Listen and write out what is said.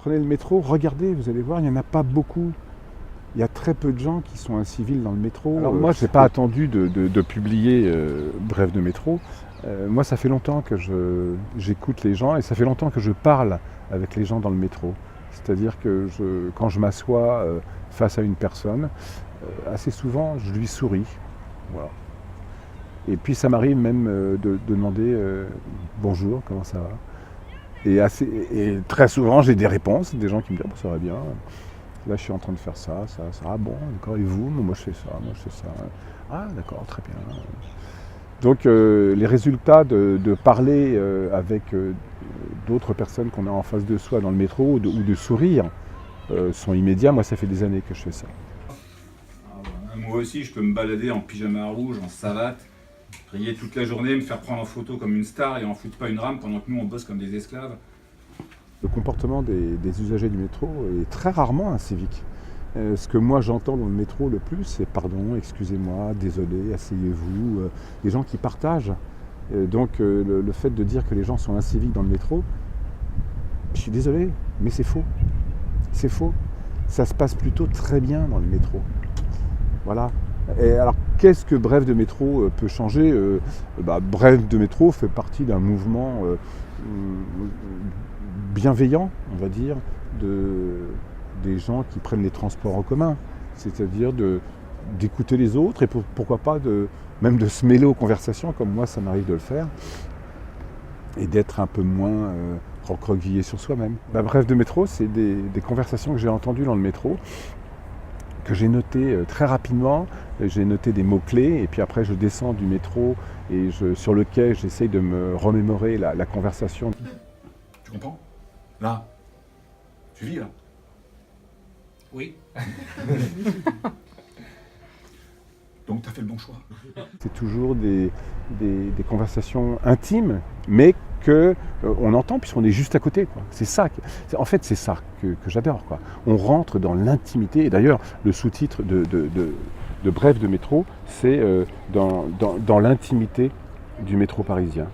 Prenez le métro, regardez, vous allez voir, il n'y en a pas beaucoup. Il y a très peu de gens qui sont incivils dans le métro. Alors moi, je n'ai pas attendu de publier Bref de métro. Moi, ça fait longtemps que j'écoute les gens et ça fait longtemps que je parle avec les gens dans le métro. C'est-à-dire que quand je m'assois face à une personne, assez souvent, je lui souris. Voilà. Et puis ça m'arrive même de demander bonjour, comment ça va. Et très souvent, j'ai des réponses, des gens qui me disent ça va bien. Là, je suis en train de faire ça. Ah bon, d'accord, et vous? Moi, je fais ça. Ah, d'accord, très bien. Donc, les résultats de parler avec d'autres personnes qu'on a en face de soi dans le métro ou de sourire sont immédiats. Moi, ça fait des années que je fais ça. Moi aussi, je peux me balader en pyjama rouge, en savate, prier toute la journée, me faire prendre en photo comme une star et en foutre pas une rame pendant que nous, on bosse comme des esclaves. Le comportement des usagers du métro est très rarement incivique. Ce que moi j'entends dans le métro le plus, c'est pardon, excusez-moi, désolé, asseyez-vous. Les gens qui partagent. Donc le fait de dire que les gens sont inciviques dans le métro, je suis désolé, mais c'est faux. C'est faux. Ça se passe plutôt très bien dans le métro. Voilà. Et alors, qu'est-ce que Bref de métro peut changer? Bref de métro fait partie d'un mouvement bienveillant, on va dire, des gens qui prennent les transports en commun. C'est-à-dire d'écouter les autres et pourquoi pas même de se mêler aux conversations, comme moi ça m'arrive de le faire, et d'être un peu moins recroquevillé sur soi-même. Bref de métro, c'est des conversations que j'ai entendues dans le métro, que j'ai notées très rapidement. J'ai noté des mots-clés et puis après je descends du métro et sur le quai j'essaye de me remémorer la conversation. Tu comprends? Là, tu vis là? Oui. Donc tu as fait le bon choix. C'est toujours des conversations intimes, mais qu'on entend puisqu'on est juste à côté, quoi. C'est ça, en fait c'est ça que j'adore, quoi. On rentre dans l'intimité, et d'ailleurs le sous-titre de Bref de métro, c'est dans l'intimité du métro parisien.